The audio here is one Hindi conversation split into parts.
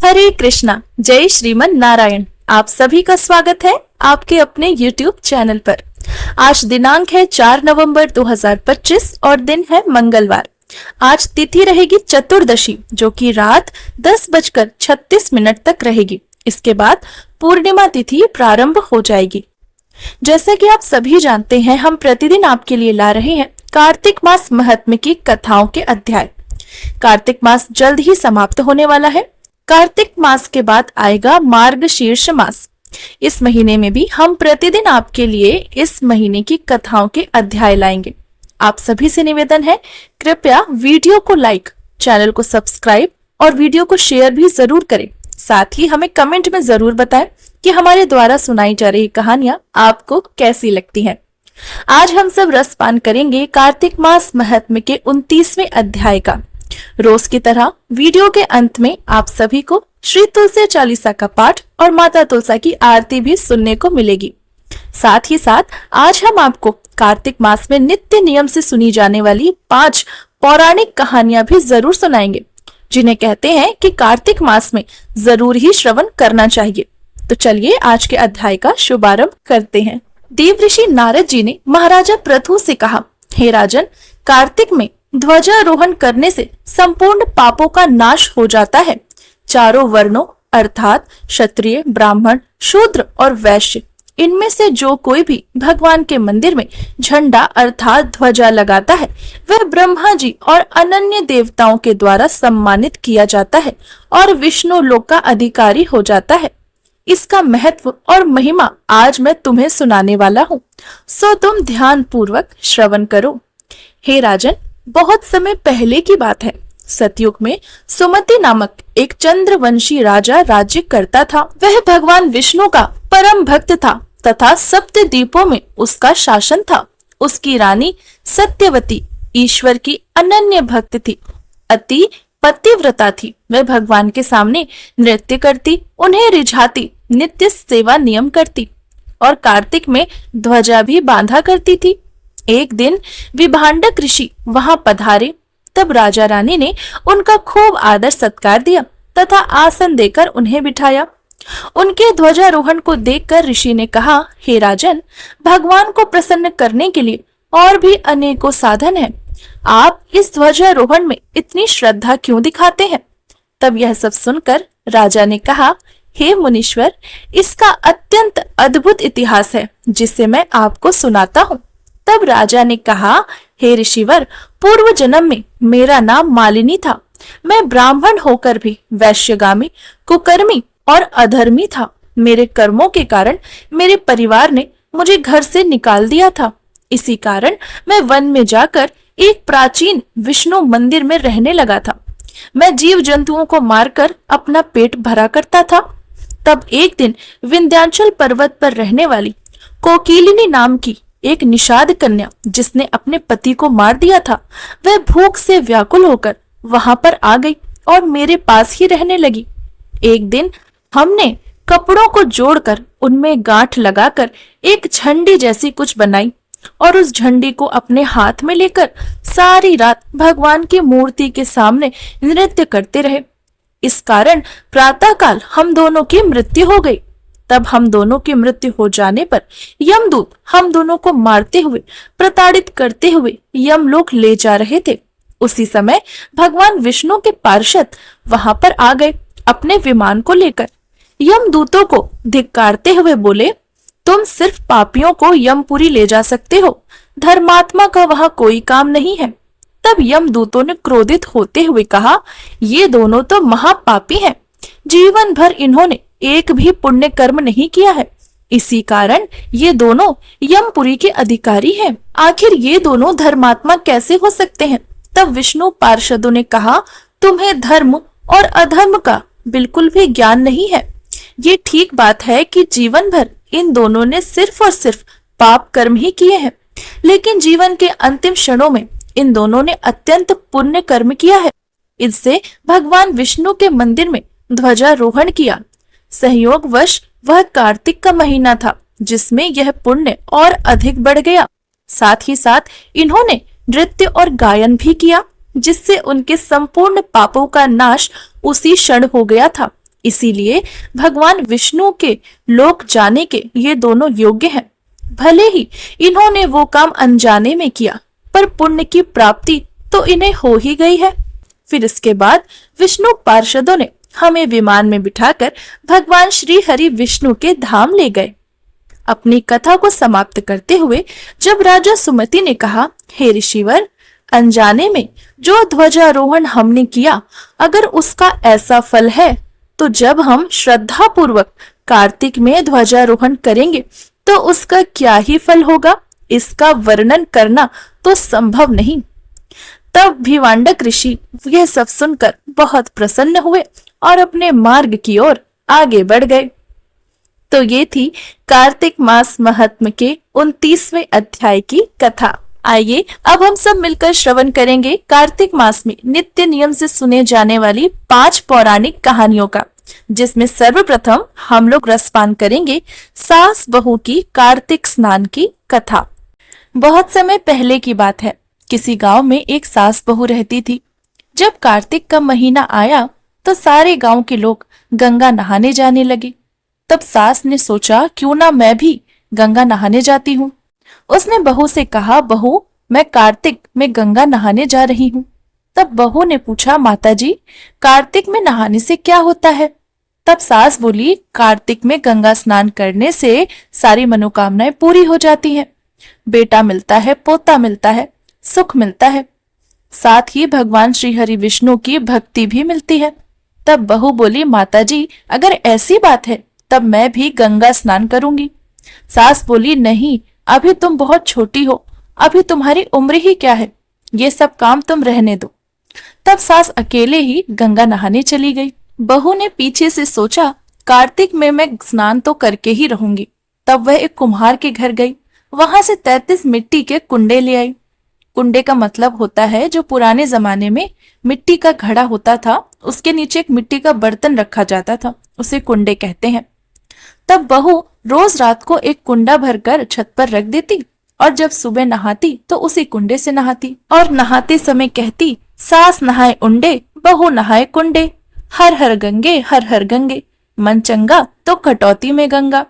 हरे कृष्णा, जय श्रीमन नारायण। आप सभी का स्वागत है आपके अपने YouTube चैनल पर। आज दिनांक है 4 नवंबर 2025 और दिन है मंगलवार। आज तिथि रहेगी चतुर्दशी, जो कि रात 10:36 तक रहेगी। इसके बाद पूर्णिमा तिथि प्रारंभ हो जाएगी। जैसा कि आप सभी जानते हैं, हम प्रतिदिन आपके लिए ला रहे हैं कार्तिक मास महात्म्य की कथाओं के अध्याय। कार्तिक मास जल्द ही समाप्त होने वाला है। कार्तिक मास के बाद आएगा मार्गशीर्ष मास। इस महीने में भी हम प्रतिदिन आपके लिए इस महीने की कथाओं के अध्याय लाएंगे। आप सभी से निवेदन है, कृपया वीडियो को लाइक, चैनल को सब्सक्राइब और वीडियो को शेयर भी जरूर करें। साथ ही हमें कमेंट में जरूर बताएं कि हमारे द्वारा सुनाई जा रही कहानियां आपको कैसी लगती हैं। आज हम सब रसपान करेंगे कार्तिक मास महात्म्य के 29वें अध्याय का। रोज की तरह वीडियो के अंत में आप सभी को श्री तुलसी चालीसा का पाठ और माता तुलसा की आरती भी सुनने को मिलेगी। साथ ही साथ आज हम आपको कार्तिक मास में नित्य नियम से सुनी जाने वाली 5 पौराणिक कहानियां भी जरूर सुनाएंगे, जिन्हें कहते हैं कि कार्तिक मास में जरूर ही श्रवण करना चाहिए। तो चलिए आज के अध्याय का शुभारंभ करते हैं। देवऋषि नारद जी ने महाराजा पृथु से कहा, हे राजन, कार्तिक में ध्वजारोहण करने से संपूर्ण पापों का नाश हो जाता है। चारों वर्णों अर्थात क्षत्रिय, ब्राह्मण, शूद्र और वैश्य, इनमें से जो कोई भी भगवान के मंदिर में झंडा अर्थात ध्वजा लगाता है, वह ब्रह्मा जी और अनन्य देवताओं के द्वारा सम्मानित किया जाता है और विष्णु लोक का अधिकारी हो जाता है। इसका महत्व और महिमा आज मैं तुम्हें सुनाने वाला हूँ, सो तुम ध्यान पूर्वक श्रवण करो। हे राजन, बहुत समय पहले की बात है। सतयुग में सुमति नामक एक चंद्रवंशी राजा राज्य करता था। वह भगवान विष्णु का परम भक्त था तथा सप्तद्वीपों में उसका शासन था। उसकी रानी सत्यवती ईश्वर की अनन्य भक्त थी, अति पतिव्रता थी। वह भगवान के सामने नृत्य करती, उन्हें रिझाती, नित्य सेवा नियम करती और कार्तिक में ध्वजा भी बांधा करती थी। एक दिन विभांडक ऋषि वहां पधारे। तब राजा रानी ने उनका खूब आदर सत्कार दिया तथा आसन देकर उन्हें बिठाया। उनके ध्वजारोहण को देखकर ऋषि ने कहा, हे राजन, भगवान को प्रसन्न करने के लिए और भी अनेकों साधन हैं। आप इस ध्वजारोहण में इतनी श्रद्धा क्यों दिखाते हैं? तब यह सब सुनकर राजा ने कहा, हे मुनीश्वर, इसका अत्यंत अद्भुत इतिहास है जिसे मैं आपको सुनाता हूँ। तब राजा ने कहा, हे ऋषिवर, पूर्व जन्म में मेरा नाम मालिनी था। मैं ब्राह्मण होकर भी वैश्यगामी, कुकर्मी और अधर्मी था। मेरे कर्मों के कारण मेरे परिवार ने मुझे घर से निकाल दिया था। इसी कारण मैं वन में जाकर एक प्राचीन विष्णु मंदिर में रहने लगा था। मैं जीव जंतुओं को मारकर अपना पेट भरा करता था। तब एक दिन विंध्याचल पर्वत पर रहने वाली कोकिलिनी नाम की एक निषाद कन्या, जिसने अपने पति को मार दिया था, वह भूख से व्याकुल होकर वहां पर आ गई और मेरे पास ही रहने लगी। एक दिन हमने कपड़ों को जोड़कर उनमें गांठ लगाकर एक झंडी जैसी कुछ बनाई और उस झंडी को अपने हाथ में लेकर सारी रात भगवान की मूर्ति के सामने नृत्य करते रहे। इस कारण प्रातःकाल हम दोनों की मृत्यु हो गई। तब हम दोनों की मृत्यु हो जाने पर यमदूत हम दोनों को मारते हुए, प्रताड़ित करते हुए यमलोक ले जा रहे थे। उसी समय भगवान विष्णु के पार्षद वहां पर आ गए अपने विमान को लेकर। यमदूतों को धिक्कारते हुए बोले, तुम सिर्फ पापियों को यमपुरी ले जा सकते हो, धर्मात्मा का वहां कोई काम नहीं है। तब यमदूतों ने क्रोधित होते हुए कहा, ये दोनों तो महापापी हैं। जीवन भर इन्होंने एक भी पुण्य कर्म नहीं किया है, इसी कारण ये दोनों यमपुरी के अधिकारी हैं। आखिर ये दोनों धर्मात्मा कैसे हो सकते हैं? तब विष्णु पार्षदों ने कहा, तुम्हें धर्म और अधर्म का बिल्कुल भी ज्ञान नहीं है। ये ठीक बात है कि जीवन भर इन दोनों ने सिर्फ और सिर्फ पाप कर्म ही किए हैं, लेकिन जीवन के अंतिम क्षणों में इन दोनों ने अत्यंत पुण्य कर्म किया है। इससे भगवान विष्णु के मंदिर में ध्वजारोहण किया। संयोगवश वह कार्तिक का महीना था, जिसमें यह पुण्य और अधिक बढ़ गया। साथ ही साथ इन्होंने नृत्य और गायन भी किया, जिससे उनके संपूर्ण पापों का नाश उसी क्षण हो गया था। इसीलिए भगवान विष्णु के लोक जाने के ये दोनों योग्य हैं। भले ही इन्होंने वो काम अनजाने में किया, पर पुण्य की प्राप्ति तो इन्हें हो ही गई है। फिर इसके बाद विष्णु पार्षदों ने हमें विमान में बिठाकर भगवान श्री हरि विष्णु के धाम ले गए। अपनी कथा को समाप्त करते हुए जब राजा सुमति ने कहा, हे ऋषिवर, अनजाने में जो ध्वजारोहण हमने किया, अगर उसका ऐसा फल है, तो जब हम श्रद्धा पूर्वक कार्तिक में ध्वजारोहण करेंगे तो उसका क्या ही फल होगा, इसका वर्णन करना तो संभव नहीं। तब भिवांडक ऋषि यह सब सुनकर बहुत प्रसन्न हुए और अपने मार्ग की ओर आगे बढ़ गए। तो ये थी कार्तिक मास महात्म्य के 29वें अध्याय की कथा। आइए अब हम सब मिलकर श्रवण करेंगे कार्तिक मास में नित्य नियम से सुने जाने वाली 5 पौराणिक कहानियों का, जिसमें सर्वप्रथम हम लोग रसपान करेंगे सास बहू की कार्तिक स्नान की कथा। बहुत समय पहले की बात है, किसी गांव में एक सास बहू रहती थी। जब कार्तिक का महीना आया तो सारे गांव के लोग गंगा नहाने जाने लगे। तब सास ने सोचा, क्यों ना मैं भी गंगा नहाने जाती हूँ। उसने बहू से कहा, बहू, मैं कार्तिक में गंगा नहाने जा रही हूँ। तब बहू ने पूछा, माताजी, कार्तिक में नहाने से क्या होता है? तब सास बोली, कार्तिक में गंगा स्नान करने से सारी मनोकामनाएं पूरी हो जाती हैं। बेटा मिलता है, पोता मिलता है, सुख मिलता है, साथ ही भगवान श्री हरि विष्णु की भक्ति भी मिलती है। तब बहू बोली, माताजी, अगर ऐसी बात है तब मैं भी गंगा स्नान करूंगी। सास बोली, नहीं, अभी तुम बहुत छोटी हो, अभी तुम्हारी उम्र ही क्या है, ये सब काम तुम रहने दो। तब सास अकेले ही गंगा नहाने चली गई। बहू ने पीछे से सोचा, कार्तिक में मैं स्नान तो करके ही रहूंगी। तब वह एक कुम्हार के घर गई, वहां से 33 मिट्टी के कुंडे ले आई। कुंडे का मतलब होता है जो पुराने जमाने में मिट्टी का घड़ा होता था, उसके नीचे एक मिट्टी का बर्तन रखा जाता था, उसे कुंडे कहते हैं। तब बहू रोज रात को एक कुंडा भरकर छत पर रख देती और जब सुबह नहाती तो उसी कुंडे से नहाती और नहाते समय कहती, सास नहाए उंडे, बहू नहाए कुंडे, हर हर गंगे, हर हर गंगे, मन चंगा तो कटौती में गंगा।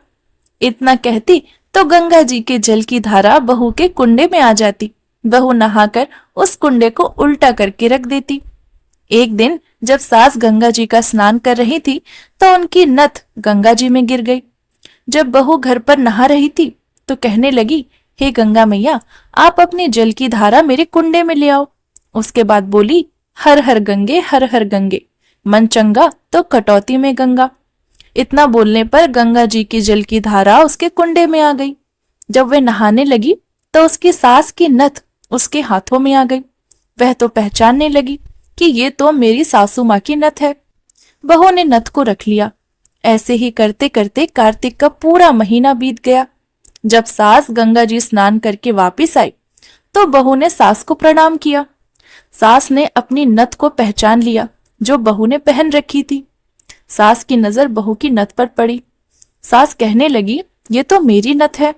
इतना कहती तो गंगा जी के जल की धारा बहू के कुंडे में आ जाती। बहू नहाकर उस कुंडे को उल्टा करके रख देती। एक दिन जब सास गंगा जी का स्नान कर रही थी तो उनकी नथ गंगा जी में गिर गई। जब बहू घर पर नहा रही थी तो कहने लगी, हे गंगा मैया, आप अपने जल की धारा मेरे कुंडे में ले आओ। उसके बाद बोली, हर हर गंगे, हर हर गंगे, मन चंगा तो कटौती में गंगा। इतना बोलने पर गंगा जी की जल की धारा उसके कुंडे में आ गई। जब वह नहाने लगी तो उसकी सास की नथ उसके हाथों में आ गई। वह तो पहचानने लगी कि ये तो मेरी सासू माँ की नथ है। बहू ने नथ को रख लिया। ऐसे ही करते करते कार्तिक का पूरा महीना बीत गया। जब सास गंगा जी स्नान करके वापिस आई तो बहू ने सास को प्रणाम किया। सास ने अपनी नथ को पहचान लिया जो बहू ने पहन रखी थी। सास की नजर बहू की नथ पर पड़ी। सास कहने लगी, ये तो मेरी नथ है।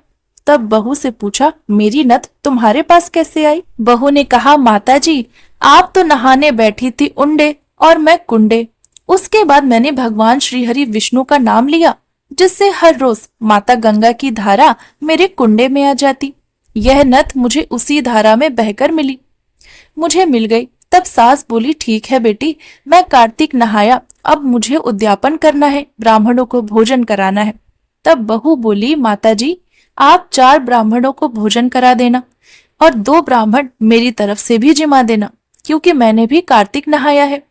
तब बहू से पूछा, मेरी नथ तुम्हारे पास कैसे आई? बहू ने कहा, माताजी, आप तो नहाने बैठी थी उंडे और मैं कुंडे। उसके बाद मैंने भगवान श्री हरि विष्णु का नाम लिया, जिससे हर रोज माता गंगा की धारा मेरे कुंडे में आ जाती। यह नथ मुझे उसी धारा में बहकर मिली, मुझे मिल गई। तब सास बोली, ठीक है बेटी, मैं कार्तिक नहाया, अब मुझे उद्यापन करना है, ब्राह्मणों को भोजन कराना है। तब बहू बोली, माताजी, आप 4 ब्राह्मणों को भोजन करा देना और 2 ब्राह्मण मेरी तरफ से भी जिमा देना, क्योंकि मैंने भी कार्तिक नहाया है।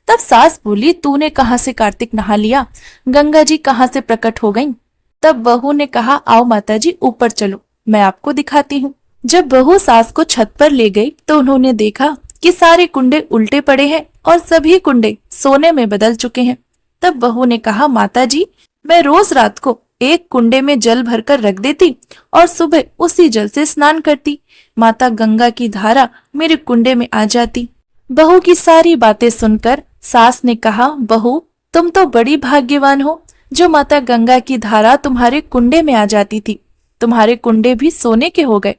तब सास बोली, तूने कहाँ से कार्तिक नहा लिया? गंगा जी कहाँ से प्रकट हो गईं? तब बहू ने कहा, आओ माताजी, ऊपर चलो, मैं आपको दिखाती हूँ। जब बहू सास को छत पर ले गई तो उन्होंने देखा कि सारे कुंडे उल्टे पड़े हैं और सभी कुंडे सोने में बदल चुके हैं। तब बहू ने कहा, माताजी, मैं रोज रात को एक कुंडे में जल भरकर रख देती और सुबह उसी जल से स्नान करती। माता गंगा की धारा मेरे कुंडे में आ जाती। बहू की सारी बातें सुनकर सास ने कहा, बहू, तुम तो बड़ी भाग्यवान हो जो माता गंगा की धारा तुम्हारे कुंडे में आ जाती थी। तुम्हारे कुंडे भी सोने के हो गए।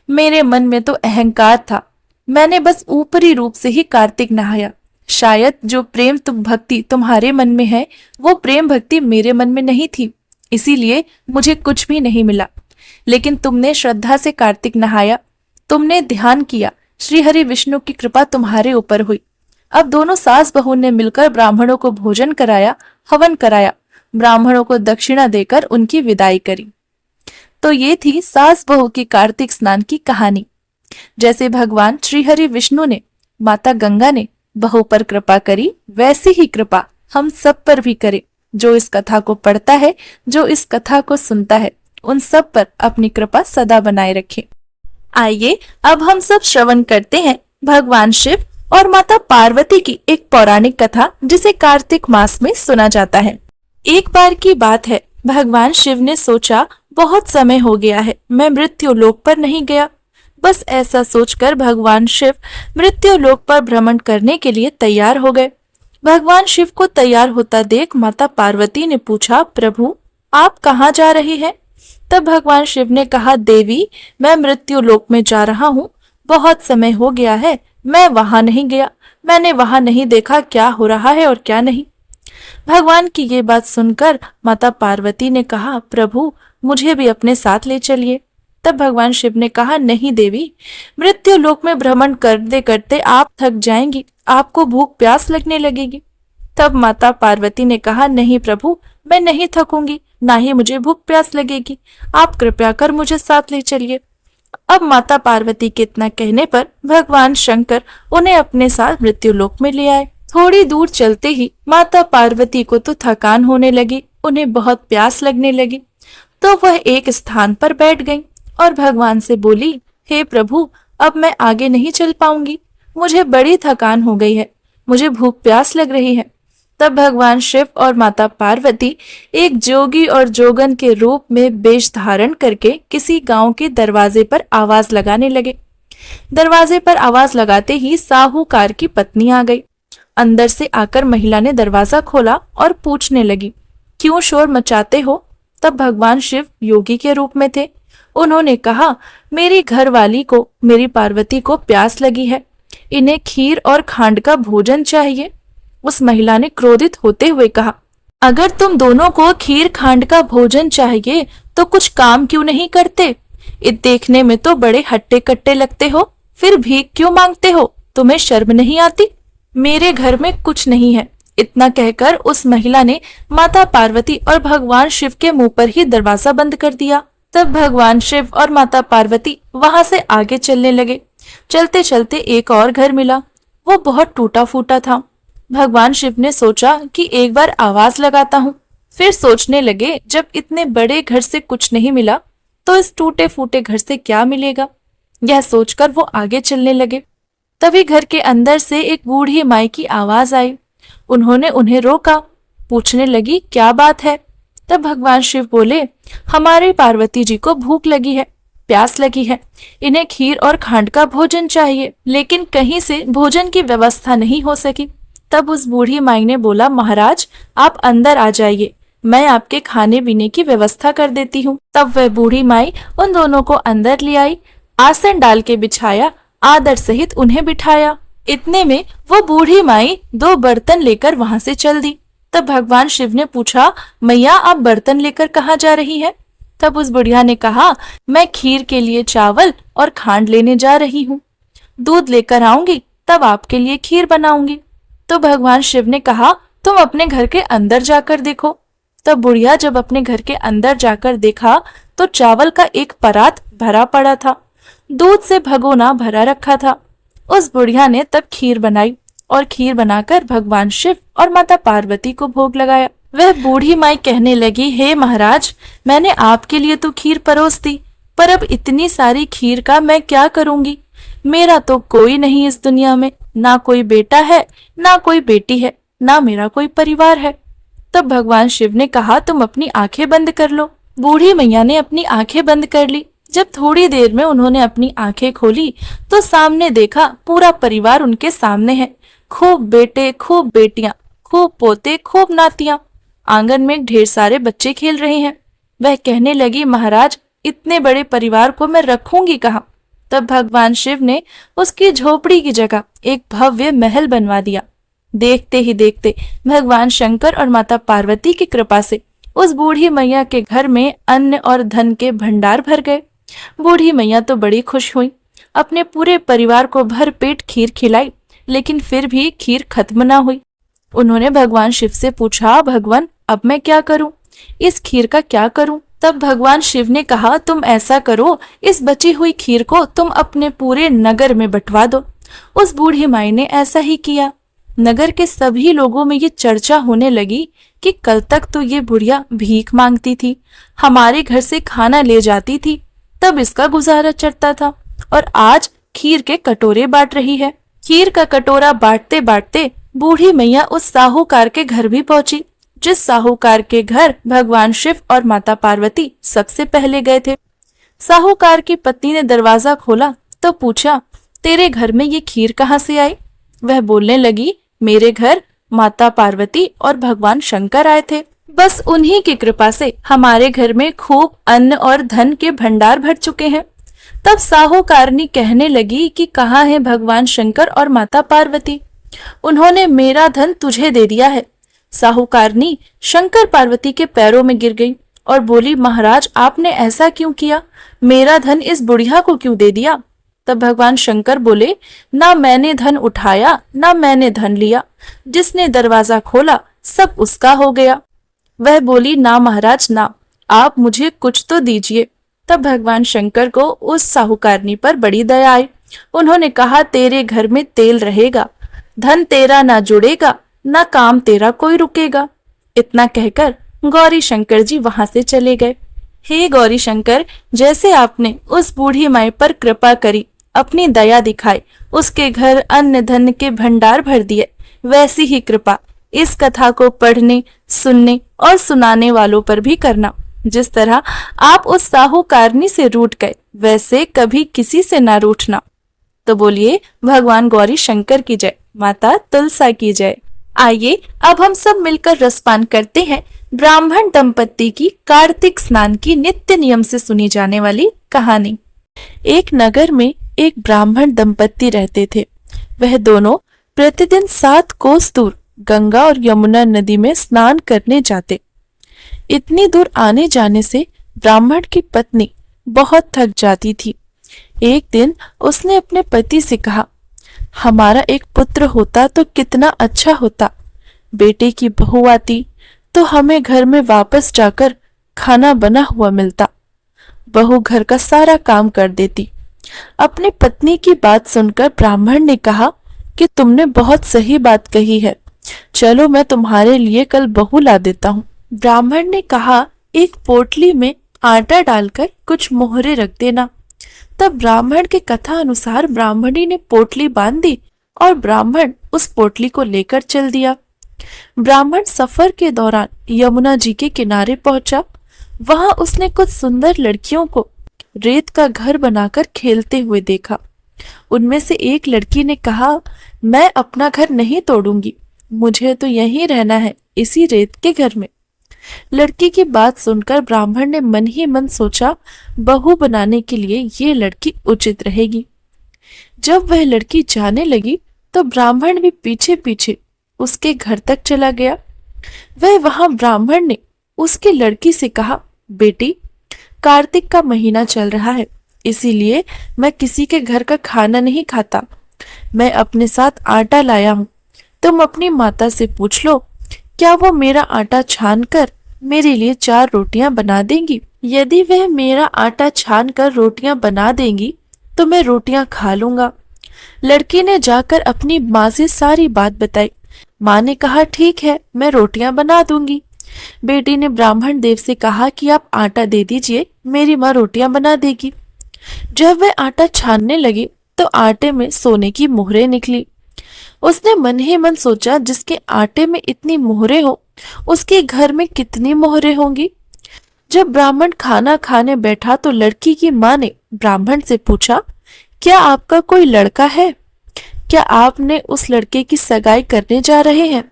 मेरे मन में तो अहंकार था, मैंने बस ऊपरी रूप से ही कार्तिक नहाया, शायद जो प्रेम तुम भक्ति तुम्हारे मन में है वो प्रेम भक्ति मेरे मन में नहीं थी, इसीलिए मुझे कुछ भी नहीं मिला। लेकिन तुमने श्रद्धा से कार्तिक नहाया, तुमने ध्यान किया, श्री हरि विष्णु की कृपा तुम्हारे ऊपर हुई। अब दोनों सास बहू ने मिलकर ब्राह्मणों को भोजन कराया, हवन कराया, ब्राह्मणों को दक्षिणा देकर उनकी विदाई करी। तो ये थी सास बहू की कार्तिक स्नान की कहानी। जैसे भगवान श्री हरि विष्णु ने, माता गंगा ने बहू पर कृपा करी, वैसी ही कृपा हम सब पर भी करे। जो इस कथा को पढ़ता है, जो इस कथा को सुनता है, उन सब पर अपनी कृपा सदा बनाए रखे। आइए अब हम सब श्रवण करते हैं भगवान शिव और माता पार्वती की एक पौराणिक कथा, जिसे कार्तिक मास में सुना जाता है। एक बार की बात है, भगवान शिव ने सोचा बहुत समय हो गया है, मैं मृत्यु लोक पर नहीं गया। बस ऐसा सोचकर भगवान शिव मृत्यु लोक पर भ्रमण करने के लिए तैयार हो गए। भगवान शिव को तैयार होता देख माता पार्वती ने पूछा, प्रभु आप कहाँ जा रहे हैं? तब भगवान शिव ने कहा, देवी मैं मृत्यु लोक में जा रहा हूँ, बहुत समय हो गया है, मैं वहां नहीं गया, मैंने वहां नहीं देखा क्या हो रहा है और क्या नहीं। भगवान की ये बात सुनकर माता पार्वती ने कहा, प्रभु मुझे भी अपने साथ ले चलिए। तब भगवान शिव ने कहा, नहीं देवी, मृत्यु लोक में भ्रमण करते करते आप थक जाएंगी, आपको भूख प्यास लगने लगेगी। तब माता पार्वती ने कहा, नहीं प्रभु मैं नहीं थकूंगी, ना ही मुझे भूख प्यास लगेगी, आप कृपया कर मुझे साथ ले चलिए। अब माता पार्वती के इतना कहने पर भगवान शंकर उन्हें अपने साथ मृत्यु लोक में ले आए। थोड़ी दूर चलते ही माता पार्वती को तो थकान होने लगी, उन्हें बहुत प्यास लगने लगी, तो वह एक स्थान पर बैठ गईं और भगवान से बोली, हे प्रभु अब मैं आगे नहीं चल पाऊंगी, मुझे बड़ी थकान हो गई है, मुझे भूख प्यास लग रही है। तब भगवान शिव और माता पार्वती एक जोगी और जोगन के रूप में वेश धारण करके किसी गांव के दरवाजे पर आवाज लगाने लगे। दरवाजे पर आवाज लगाते ही साहूकार की पत्नी आ गई। अंदर से आकर महिला ने दरवाजा खोला और पूछने लगी, क्यों शोर मचाते हो? तब भगवान शिव योगी के रूप में थे। उन्होंने कहा, मेरी घरवाली को, मेरी पार्वती को प्यास लगी है, इन्हें खीर और खांड का भोजन चाहिए। उस महिला ने क्रोधित होते हुए कहा, अगर तुम दोनों को खीर खांड का भोजन चाहिए तो कुछ काम क्यों नहीं करते? देखने में तो बड़े हट्टे कट्टे लगते हो, फिर भीख क्यों मांगते हो? तुम्हें शर्म नहीं आती? मेरे घर में कुछ नहीं है। इतना कहकर उस महिला ने माता पार्वती और भगवान शिव के मुंह पर ही दरवाजा बंद कर दिया। तब भगवान शिव और माता पार्वती वहां से आगे चलने लगे। चलते चलते एक और घर मिला, वो बहुत टूटा फूटा था। भगवान शिव ने सोचा कि एक बार आवाज लगाता हूँ। फिर सोचने लगे, जब इतने बड़े घर से कुछ नहीं मिला तो इस टूटे फूटे घर से क्या मिलेगा। यह सोचकर वो आगे चलने लगे। तभी घर के अंदर से एक बूढ़ी माई की आवाज आई। उन्होंने उन्हें रोका, पूछने लगी, क्या बात है? तब भगवान शिव बोले, हमारी पार्वती जी को भूख लगी है, प्यास लगी है, इन्हें खीर और खांड का भोजन चाहिए, लेकिन कहीं से भोजन की व्यवस्था नहीं हो सकी। तब उस बूढ़ी माई ने बोला, महाराज आप अंदर आ जाइए, मैं आपके खाने पीने की व्यवस्था कर देती हूँ। तब वह बूढ़ी माई उन दोनों को अंदर ले आई, आसन डाल के बिछाया, आदर सहित उन्हें बिठाया। इतने में वो बूढ़ी माई 2 बर्तन लेकर वहां से चल दी। तब भगवान शिव ने पूछा, मैया आप बर्तन लेकर कहाँ जा रही है? तब उस बुढ़िया ने कहा, मैं खीर के लिए चावल और खांड लेने जा रही हूँ, दूध लेकर आऊंगी तब आपके लिए खीर बनाऊंगी। तो भगवान शिव ने कहा, तुम अपने घर के अंदर जाकर देखो। तब बुढ़िया जब अपने घर के अंदर जाकर देखा तो चावल का एक परात भरा पड़ा था, दूध से भगोना भरा रखा था। उस बुढ़िया ने तब खीर बनाई और खीर बनाकर भगवान शिव और माता पार्वती को भोग लगाया। वह बूढ़ी माई कहने लगी, हे महाराज मैंने आपके लिए तो खीर परोस दी, पर अब इतनी सारी खीर का मैं क्या करूंगी? मेरा तो कोई नहीं इस दुनिया में, ना कोई बेटा है, ना कोई बेटी है, ना मेरा कोई परिवार है। तब भगवान शिव ने कहा, तुम अपनी आंखें बंद कर लो। बूढ़ी मैया ने अपनी आंखें बंद कर ली। जब थोड़ी देर में उन्होंने अपनी आंखें खोली तो सामने देखा पूरा परिवार उनके सामने है। खूब बेटे, खूब बेटियां, खूब पोते, खूब नातियां। आंगन में ढेर सारे बच्चे खेल रहे हैं। वह कहने लगी, महाराज इतने बड़े परिवार को मैं रखूंगी कहाँ? तब भगवान शिव ने उसकी झोपड़ी की जगह एक भव्य महल बनवा दिया। देखते ही देखते भगवान शंकर और माता पार्वती की कृपा से उस बूढ़ी मैया के घर में अन्न और धन के भंडार भर गए। बूढ़ी मैया तो बड़ी खुश हुई, अपने पूरे परिवार को भर पेट खीर खिलाई, लेकिन फिर भी खीर खत्म ना हुई। उन्होंने भगवान शिव से पूछा, भगवान अब मैं क्या करूं? इस खीर का क्या करूं? तब भगवान शिव ने कहा, तुम ऐसा करो, इस बची हुई खीर को तुम अपने पूरे नगर में बंटवा दो। उस बूढ़ी माई ने ऐसा ही किया। नगर के सभी लोगों में ये चर्चा होने लगी कि कल तक तो ये बुढ़िया भीख मांगती थी, हमारे घर से खाना ले जाती थी, तब इसका गुजारा चलता था, और आज खीर के कटोरे बांट रही है। खीर का कटोरा बांटते बांटते बूढ़ी मैया उस साहूकार के घर भी पहुंची, जिस साहूकार के घर भगवान शिव और माता पार्वती सबसे पहले गए थे। साहूकार की पत्नी ने दरवाजा खोला तो पूछा, तेरे घर में ये खीर कहाँ से आई? वह बोलने लगी, मेरे घर माता पार्वती और भगवान शंकर आए थे, बस उन्हीं की कृपा से हमारे घर में खूब अन्न और धन के भंडार भर चुके हैं। तब साहूकारनी कहने लगी कि कहाँ है भगवान शंकर और माता पार्वती? उन्होंने मेरा धन तुझे दे दिया है। साहूकारनी शंकर पार्वती के पैरों में गिर गई और बोली, महाराज आपने ऐसा क्यों किया? मेरा धन इस बुढ़िया को क्यों दे दिया? तब भगवान शंकर बोले, ना मैंने धन उठाया ना मैंने धन लिया, जिसने दरवाजा खोला सब उसका हो गया। वह बोली, ना महाराज ना, आप मुझे कुछ तो दीजिए। तब भगवान शंकर को उस साहूकारनी पर बड़ी दया आई। उन्होंने कहा, तेरे घर में तेल रहेगा, धन तेरा ना जुड़ेगा, ना काम तेरा कोई रुकेगा। इतना कहकर गौरी शंकर जी वहां से चले गए। हे गौरी शंकर, जैसे आपने उस बूढ़ी माई पर कृपा करी, अपनी दया दिखाई, उसके घर अन्न धन के भंडार भर दिए, वैसी ही कृपा इस कथा को पढ़ने, सुनने और सुनाने वालों पर भी करना। जिस तरह आप उस साहूकारनी से रूठ गए, वैसे कभी किसी से ना रूठना। तो बोलिए भगवान गौरी शंकर की जय, माता तुलसा की जय। आइए अब हम सब मिलकर रसपान करते हैं ब्राह्मण दंपत्ति की कार्तिक स्नान की नित्य नियम से सुनी जाने वाली कहानी। एक नगर में एक ब्राह्मण दंपत्ति रहते थे। वह दोनों प्रतिदिन 7 कोस दूर गंगा और यमुना नदी में स्नान करने जाते। इतनी दूर आने जाने से ब्राह्मण की पत्नी बहुत थक जाती थी। एक दिन उसने अपने पति से कहा, हमारा एक पुत्र होता तो कितना अच्छा होता। बेटे की बहू आती तो हमें घर में वापस जाकर खाना बना हुआ मिलता। बहू घर का सारा काम कर देती। अपनी पत्नी की बात सुनकर ब्राह्मण ने कहा कि तुमने बहुत सही बात कही है, चलो मैं तुम्हारे लिए कल बहू ला देता हूँ। ब्राह्मण ने कहा, एक पोटली में आटा डालकर कुछ मोहरे रख देना। तब ब्राह्मण के कथा अनुसार ब्राह्मणी ने पोटली बांध दी और ब्राह्मण उस पोटली को लेकर चल दिया। ब्राह्मण सफर के दौरान यमुना जी के किनारे पहुंचा। वहां उसने कुछ सुंदर लड़कियों को रेत का घर बनाकर खेलते हुए देखा। उनमें से एक लड़की ने कहा, मैं अपना घर नहीं तोड़ूंगी, मुझे तो यहीं रहना है, इसी रेत के घर में। लड़की की बात सुनकर ब्राह्मण ने मन ही मन सोचा, बहू बनाने के लिए ये लड़की उचित रहेगी। जब वह लड़की जाने लगी तो ब्राह्मण भी पीछे पीछे उसके घर तक चला गया। वहां ब्राह्मण ने उसकी लड़की से कहा, बेटी, कार्तिक का महीना चल रहा है, इसीलिए मैं किसी के घर का खाना नहीं खाता। मैं अपने साथ आटा लाया हूँ, तुम अपनी माता से पूछ लो, क्या वो मेरा आटा छान कर मेरे लिए 4 रोटियां बना देंगी? यदि वह मेरा आटा छान कर रोटियां बना देंगी तो मैं रोटियां खा लूंगा। लड़की ने जाकर अपनी माँ से सारी बात बताई। माँ ने कहा, ठीक है, मैं रोटियां बना दूंगी। बेटी ने ब्राह्मण देव से कहा कि आप आटा दे दीजिए, मेरी माँ रोटियां बना देगी। जब वह आटा छानने लगी तो आटे में सोने की मोहरें निकली। उसने मन ही मन सोचा, जिसके आटे में इतनी मोहरें हो, उसके घर में कितनी मोहरें होंगी। जब ब्राह्मण खाना खाने बैठा तो लड़की की माँ ने ब्राह्मण से पूछा, क्या आपका कोई लड़का है? क्या आपने उस लड़के की सगाई करने जा रहे हैं?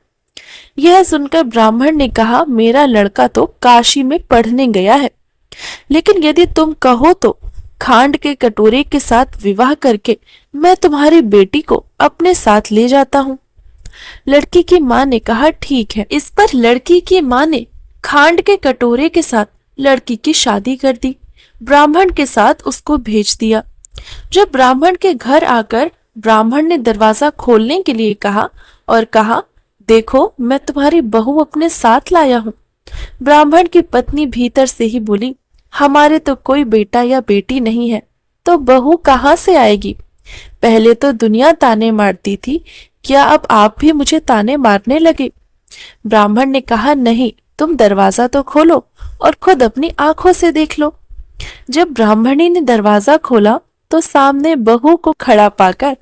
यह सुनकर ब्राह्मण ने कहा, मेरा लड़का तो काशी में पढ़ने गया है, लेकिन यदि तुम कहो तो खांड के कटोरे के साथ विवाह करके मैं तुम्हारी बेटी को अपने साथ ले जाता हूँ। लड़की की माँ ने कहा ठीक है। इस पर लड़की की माँ ने खांड के कटोरे के साथ लड़की की शादी कर दी, ब्राह्मण के साथ उसको भेज दिया। जब ब्राह्मण के घर आकर ब्राह्मण ने दरवाजा खोलने के लिए कहा और कहा, देखो मैं तुम्हारी बहू अपने साथ लाया हूँ। ब्राह्मण की पत्नी भीतर से ही बोली, हमारे तो कोई बेटा या बेटी नहीं है, तो बहू कहाँ से आएगी? पहले तो दुनिया ताने मारती थी, क्या अब आप भी मुझे ताने मारने लगे? ब्राह्मण ने कहा, नहीं, तुम दरवाजा तो खोलो और खुद अपनी आंखों से देख लो। जब ब्राह्मणी ने दरवाजा खोला तो सामने बहू को खड़ा पाकर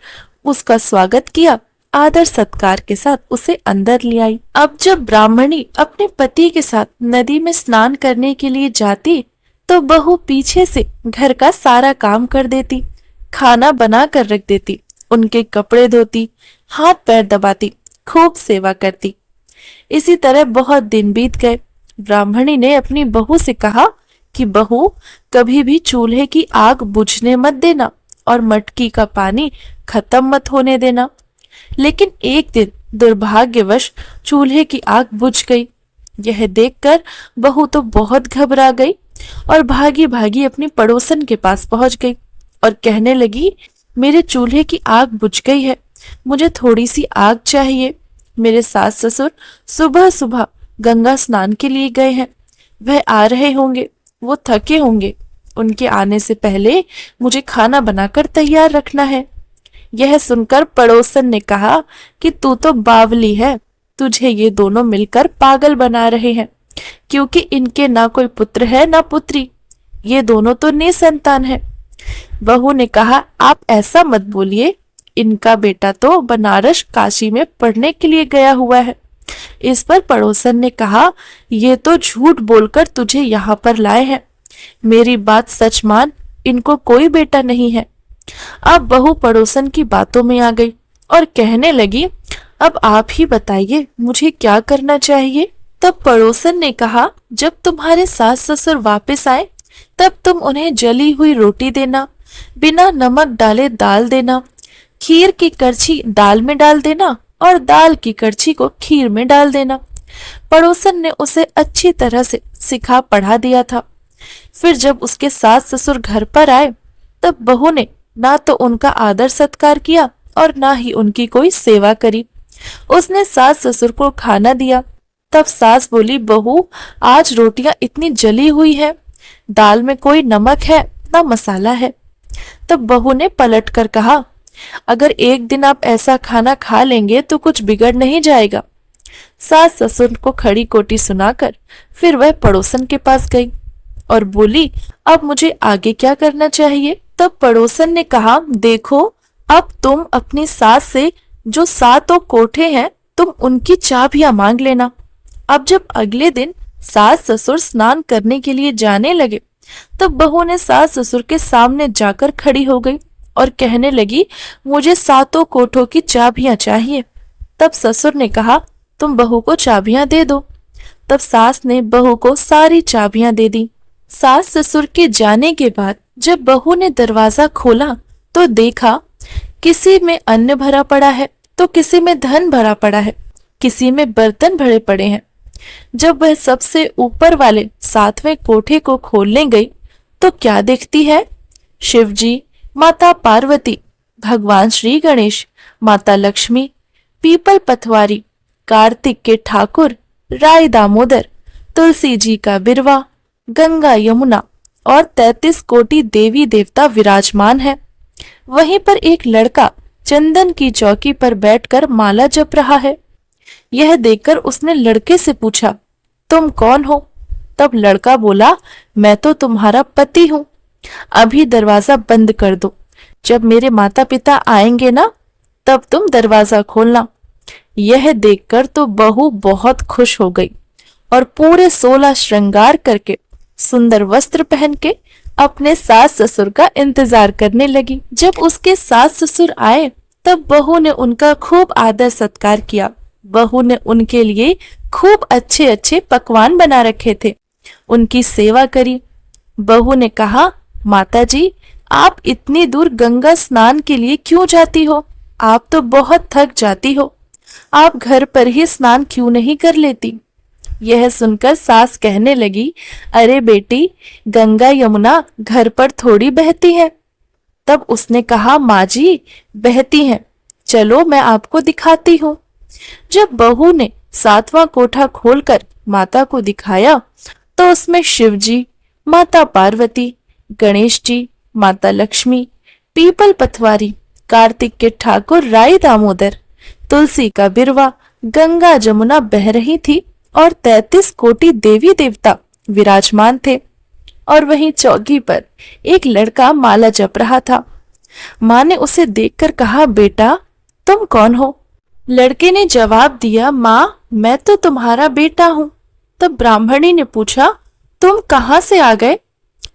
उसका स्वागत किया, आदर सत्कार के साथ उसे अंदर ले आई। अब जब ब्राह्मणी अपने पति के साथ नदी में स्नान करने के लिए जाती तो बहू पीछे से घर का सारा काम कर देती, खाना बना कर रख देती, उनके कपड़े धोती, हाथ पैर दबाती, खूब सेवा करती। इसी तरह बहुत दिन बीत गए। ब्राह्मणी ने अपनी बहू से कहा कि बहू, कभी भी चूल्हे की आग बुझने मत देना और मटकी का पानी खत्म मत होने देना। लेकिन एक दिन दुर्भाग्यवश चूल्हे की आग बुझ गई। यह देखकर बहू तो बहुत घबरा गई और भागी भागी अपनी पड़ोसन के पास पहुंच गई और कहने लगी, मेरे चूल्हे की आग बुझ गई है, मुझे थोड़ी सी आग चाहिए। मेरे सास ससुर सुबह सुबह गंगा स्नान के लिए गए हैं, वह आ रहे होंगे, वो थके होंगे, उनके आने से पहले मुझे खाना बनाकर तैयार रखना है। यह सुनकर पड़ोसन ने कहा कि तू तो बावली है, तुझे ये दोनों मिलकर पागल बना रहे हैं, क्योंकि इनके ना कोई पुत्र है ना पुत्री, ये दोनों तो निसंतान है। बहू ने कहा, आप ऐसा मत बोलिए, इनका बेटा तो बनारस काशी में पढ़ने के लिए गया हुआ है। इस पर पड़ोसन ने कहा, ये तो झूठ बोलकर तुझे यहाँ पर लाए हैं, मेरी बात सच मान, इनको कोई बेटा नहीं है। अब बहू पड़ोसन की बातों में आ गई और कहने लगी, अब आप ही बताइए मुझे क्या करना चाहिए। तब पड़ोसन ने कहा, जब तुम्हारे सास ससुर वापस आए तब तुम उन्हें जली हुई रोटी देना, बिना नमक डाले दाल देना, खीर की करछी दाल में डाल देना और दाल की करछी को खीर में डाल देना। पड़ोसन ने उसे अच्छी तरह से सिखा पढ़ा दिया था। फिर जब उसके सास ससुर घर पर आए तब बहू ने ना तो उनका आदर सत्कार किया और ना ही उनकी कोई सेवा करी। उसने सास ससुर को खाना दिया। तब सास बोली, बहू, आज रोटियां इतनी जली हुई है, दाल में कोई नमक है ना मसाला है। तब बहू ने पलट कर कहा, अगर एक दिन आप ऐसा खाना खा लेंगे तो कुछ बिगड़ नहीं जाएगा। सास ससुर को खड़ी कोटी सुनाकर फिर वह पड़ोसन के पास गई और बोली, अब मुझे आगे क्या करना चाहिए। तब पड़ोसन ने कहा, देखो, अब तुम अपनी सास से जो 7 कोठे हैं तुम उनकी चाबियां मांग लेना। अब जब अगले दिन सास ससुर स्नान करने के लिए जाने लगे तब बहू ने सास ससुर के सामने जाकर खड़ी हो गई और कहने लगी, मुझे 7 कोठों की चाबियां चाहिए। तब ससुर ने कहा, तुम बहू को चाबियां दे दो। तब सास ने बहू को सारी चाबियां दे दी। सास ससुर के जाने के बाद जब बहू ने दरवाजा खोला तो देखा किसी में अन्न भरा पड़ा है तो किसी में धन भरा पड़ा है, किसी में बर्तन भरे पड़े हैं। जब वह सबसे ऊपर वाले 7वें कोठे को खोलने गई तो क्या देखती है? शिव जी, माता पार्वती, भगवान श्री गणेश, माता लक्ष्मी, पीपल पथवारी, कार्तिक के ठाकुर, राय दामोदर, तुलसी जी का बिरवा, गंगा यमुना और 33 कोटि देवी देवता विराजमान है। वहीं पर एक लड़का चंदन की चौकी पर बैठकर माला जप रहा है। यह देखकर उसने लड़के से पूछा, तुम कौन हो? तब लड़का बोला, मैं तो तुम्हारा पति हूँ। अभी दरवाजा बंद कर दो, जब मेरे माता पिता आएंगे ना तब तुम दरवाजा खोलना। यह देखकर तो बहू बहुत खुश हो गई और पूरे 16 श्रृंगार करके सुंदर वस्त्र पहन के अपने सास ससुर का इंतजार करने लगी। जब उसके सास ससुर आए तब बहू ने उनका खूब आदर सत्कार किया। बहू ने उनके लिए खूब अच्छे अच्छे पकवान बना रखे थे, उनकी सेवा करी। बहू ने कहा, माताजी, आप इतनी दूर गंगा स्नान के लिए क्यों जाती हो? आप तो बहुत थक जाती हो। आप घर पर ही स्नान क्यों नहीं कर लेती? यह सुनकर सास कहने लगी, अरे बेटी, गंगा यमुना घर पर थोड़ी बहती है। तब उसने कहा, माँ जी, बहती हैं, चलो मैं आपको दिखाती हूँ। जब बहू ने 7वां कोठा खोलकर माता को दिखाया तो उसमें शिव जी, माता पार्वती, गणेश जी, माता लक्ष्मी, पीपल पथवारी, कार्तिक के ठाकुर राई दामोदर, तुलसी का बिरवा, गंगा जमुना बह रही थी और 33 कोटि देवी देवता विराजमान थे। और वहीं चौकी पर एक लड़का माला जप रहा था। माँ ने उसे देखकर कहा, बेटा तुम कौन हो? लड़के ने जवाब दिया, माँ मैं तो तुम्हारा बेटा हूँ। तब ब्राह्मणी ने पूछा, तुम कहाँ से आ गए?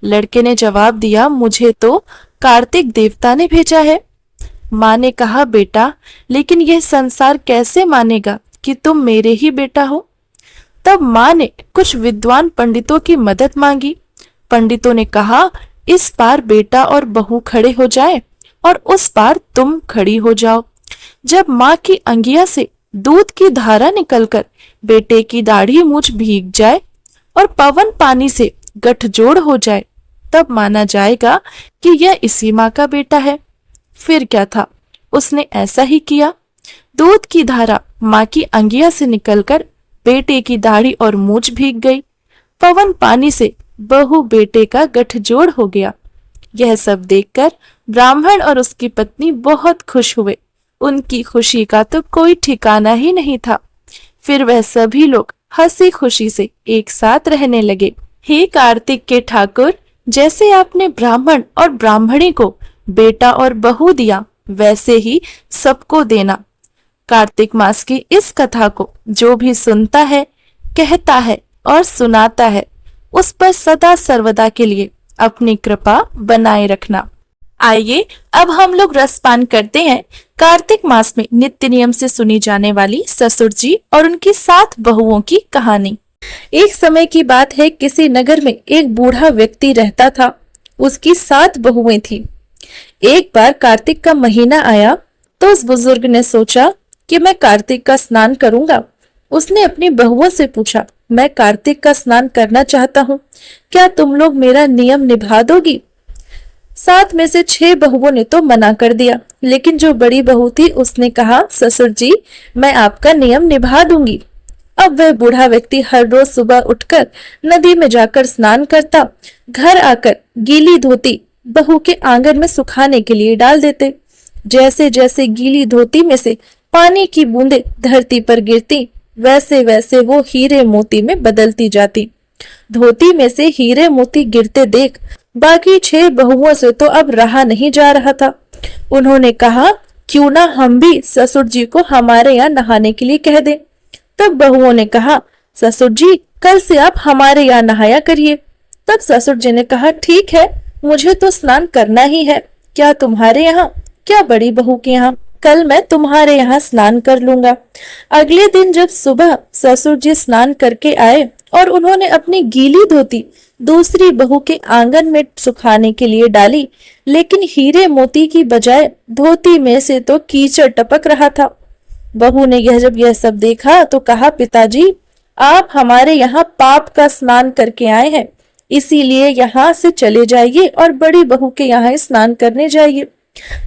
लड़के ने जवाब दिया, मुझे तो कार्तिक देवता ने भेजा है। माँ ने कहा, बेटा लेकिन यह संसार कैसे मानेगा कि तुम मेरे ही बेटा हो? तब माँ ने कुछ विद्वान पंडितों की मदद मांगी। पंडितों ने कहा, इस पार बेटा और बहू खड़े हो जाए और उस पार तुम खड़ी हो जाओ। जब माँ की अंगिया से दूध की धारा निकलकर बेटे की दाढ़ी मूछ भीग जाए और पवन पानी से गठजोड़ हो जाए, तब माना जाएगा कि यह इसी माँ का बेटा है। फिर क्या था, उसने ऐसा ही किया। दूध की धारा माँ की अंगिया से निकलकर बेटे की दाढ़ी और मूछ भीग गई। पवन पानी से बहू बेटे का गठजोड़ हो गया। यह सब देखकर ब्राह्मण और उसकी पत्नी बहुत खुश हुए। उनकी खुशी का तो कोई ठिकाना ही नहीं था। फिर वह सभी लोग हंसी खुशी से एक साथ रहने लगे। हे कार्तिक के ठाकुर, जैसे आपने ब्राह्मण और ब्राह्मणी को बेटा और बहू दिया, वैसे ही सबको देना। कार्तिक मास की इस कथा को जो भी सुनता है, कहता है और सुनाता है, उस पर सदा सर्वदा के लिए अपनी कृपा बनाए रखना। आइए अब हम लोग रसपान करते हैं कार्तिक मास में नित्य नियम से सुनी जाने वाली ससुर जी और उनकी 7 बहुओं की कहानी। एक समय की बात है, किसी नगर में एक बूढ़ा व्यक्ति रहता था। उसकी 7 बहुएं थी। एक बार कार्तिक का महीना आया तो उस बुजुर्ग ने सोचा कि मैं कार्तिक का स्नान करूंगा। उसने अपनी बहुओं से पूछा, मैं कार्तिक का स्नान करना चाहता हूँ, क्या तुम लोग मेरा नियम निभा दोगी? 7 में से 6 बहुओं ने तो मना कर दिया, लेकिन जो बड़ी बहू थी उसने कहा, ससुर जी मैं आपका नियम निभा दूंगी। अब वह बूढ़ा व्यक्ति हर रोज सुबह उठकर नदी में जाकर स्नान करता, घर आकर गीली धोती बहू के आंगन में सुखाने के लिए डाल देते। जैसे जैसे गीली धोती में से पानी की बूंदें धरती पर गिरती, वैसे वैसे वो हीरे मोती में बदलती जाती। धोती में से हीरे मोती गिरते देख बाकी 6 बहुओं से तो अब रहा नहीं जा रहा था। उन्होंने कहा, क्यों ना हम भी ससुर जी को हमारे यहाँ नहाने के लिए कह दें। तब बहुओं ने कहा, ससुर जी कल से आप हमारे यहाँ नहाया करिए। तब ससुर जी ने कहा, ठीक है, मुझे तो स्नान करना ही है। क्या तुम्हारे यहाँ, क्या बड़ी बहू के यहाँ? कल मैं तुम्हारे यहाँ स्नान कर लूंगा। अगले दिन जब सुबह ससुर जी स्नान करके आए और उन्होंने अपनी गीली धोती दूसरी बहू के आंगन में सुखाने के लिए डाली, लेकिन हीरे मोती की बजाय धोती में से तो कीचड़ टपक रहा था। बहू ने जब यह सब देखा तो कहा, पिताजी आप हमारे यहाँ पाप का स्नान करके आए हैं, इसीलिए यहाँ से चले जाइए और बड़ी बहू के यहाँ स्नान करने जाइए।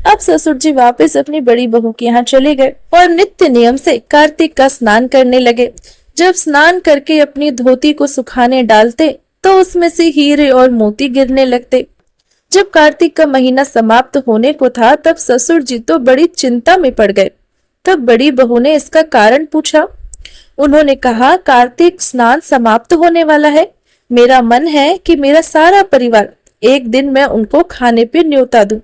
अब ससुर जी वापस अपनी बड़ी बहू के यहाँ चले गए और नित्य नियम से कार्तिक का स्नान करने लगे। जब स्नान करके अपनी धोती को सुखाने डालते तो उसमें से हीरे और मोती गिरने लगते। जब कार्तिक का महीना समाप्त होने को था तब ससुर जी तो बड़ी चिंता में पड़ गए। तब बड़ी बहू ने इसका कारण पूछा। उन्होंने कहा, कार्तिक स्नान समाप्त होने वाला है, मेरा मन है कि मेरा सारा परिवार एक दिन मैं उनको खाने पे न्योता दूं।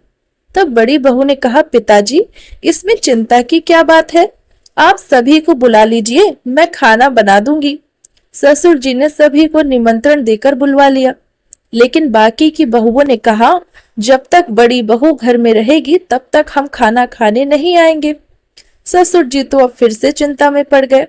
तब बड़ी बहू ने कहा, पिताजी इसमें चिंता की क्या बात है, आप सभी को बुला लीजिए, मैं खाना बना दूंगी। ससुर जी ने सभी को निमंत्रण देकर बुलवा लिया, लेकिन बाकी की बहुओं ने कहा, जब तक बड़ी बहू घर में रहेगी तब तक हम खाना खाने नहीं आएंगे। ससुर जी तो अब फिर से चिंता में पड़ गए।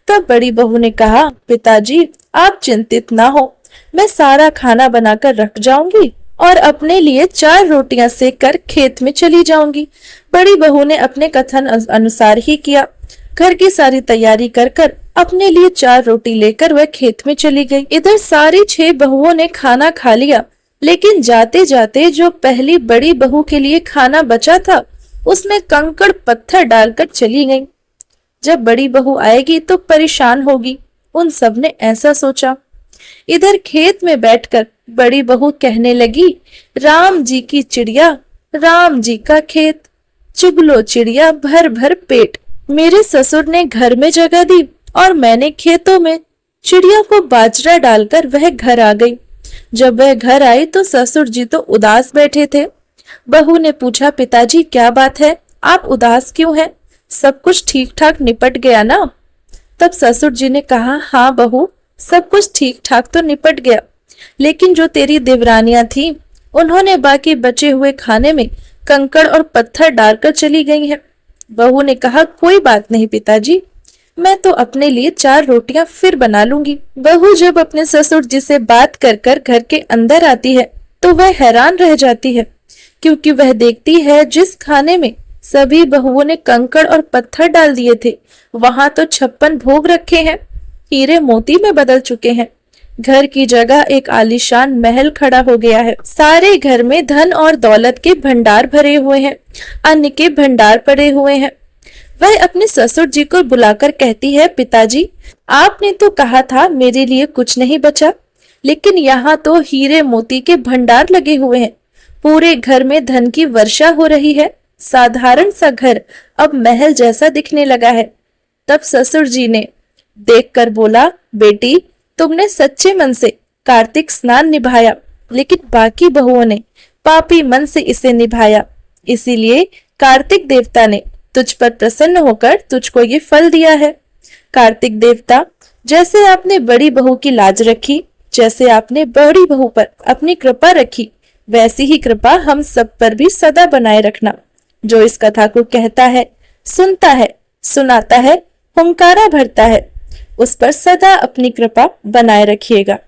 तब बड़ी बहू ने कहा, पिताजी आप चिंतित ना हो, मैं सारा खाना बनाकर रख जाऊंगी और अपने लिए 4 रोटियां सेक कर खेत में चली जाऊंगी। बड़ी बहू ने अपने कथन अनुसार ही किया। घर की सारी तैयारी कर कर अपने लिए 4 रोटी लेकर वह खेत में चली गई। इधर सारी 6 बहुओं ने खाना खा लिया, लेकिन जाते जाते जो पहली बड़ी बहू के लिए खाना बचा था उसमें कंकड़ पत्थर डालकर चली गई। जब बड़ी बहू आएगी तो परेशान होगी, उन सब ने ऐसा सोचा। इधर खेत में बैठकर बड़ी बहू कहने लगी, राम जी की चिड़िया, राम जी का खेत, चुग लो चिड़िया भर भर पेट। मेरे ससुर ने घर में जगह दी और मैंने खेतों में। चिड़िया को बाजरा डालकर वह घर आ गई। जब वह घर आई तो ससुर जी तो उदास बैठे थे। बहू ने पूछा, पिताजी क्या बात है, आप उदास क्यों हैं? सब कुछ ठीक ठाक निपट गया ना? तब ससुर जी ने कहा, हाँ बहू, सब कुछ ठीक ठाक तो निपट गया, लेकिन जो तेरी देवरानियां थी उन्होंने बाकी बचे हुए खाने में कंकड़ और पत्थर डालकर चली गई हैं। बहू ने कहा, कोई बात नहीं पिताजी, मैं तो अपने लिए 4 रोटियां फिर बना लूंगी। बहू जब अपने ससुर जी से बात कर कर घर के अंदर आती है तो वह हैरान रह जाती है, क्योंकि वह देखती है जिस खाने में सभी बहुओं ने कंकड़ और पत्थर डाल दिए थे वहां तो 56 भोग रखे हैं, हीरे मोती में बदल चुके हैं। घर की जगह एक आलीशान महल खड़ा हो गया है। सारे घर में धन और दौलत के भंडार भरे हुए हैं, अन्न के भंडार पड़े हुए हैं। वह अपने ससुर जी को बुलाकर कहती है, पिताजी आपने तो कहा था मेरे लिए कुछ नहीं बचा, लेकिन यहाँ तो हीरे मोती के भंडार लगे हुए हैं, पूरे घर में धन की वर्षा हो रही है, साधारण सा घर अब महल जैसा दिखने लगा है। तब ससुर जी ने देखकर बोला, बेटी तुमने सच्चे मन से कार्तिक स्नान निभाया, लेकिन बाकी बहुओं ने पापी मन से इसे निभाया, इसीलिए कार्तिक देवता ने तुझ पर प्रसन्न होकर तुझको ये फल दिया है। कार्तिक देवता, जैसे आपने बड़ी बहू की लाज रखी, जैसे आपने बड़ी बहू पर अपनी कृपा रखी, वैसी ही कृपा हम सब पर भी सदा बनाए रखना। जो इस कथा को कहता है, सुनता है, सुनाता है, हुंकारा भरता है, उस पर सदा अपनी कृपा बनाए रखिएगा।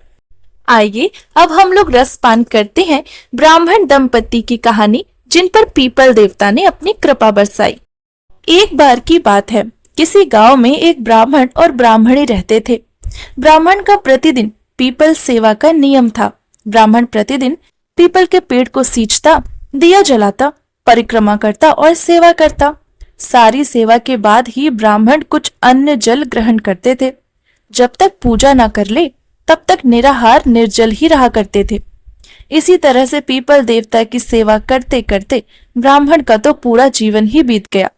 आइए अब हम लोग रसपान करते हैं ब्राह्मण दंपति की कहानी, जिन पर पीपल देवता ने अपनी कृपा बरसाई। एक बार की बात है, किसी गांव में एक ब्राह्मण और ब्राह्मणी रहते थे। ब्राह्मण का प्रतिदिन पीपल सेवा का नियम था। ब्राह्मण प्रतिदिन पीपल के पेड़ को सींचता, दिया जलाता, परिक्रमा करता और सेवा करता। सारी सेवा के बाद ही ब्राह्मण कुछ अन्न जल ग्रहण करते थे। जब तक पूजा न कर ले तब तक निराहार निर्जल ही रहा करते थे। इसी तरह से पीपल देवता की सेवा करते करते ब्राह्मण का तो पूरा जीवन ही बीत गया।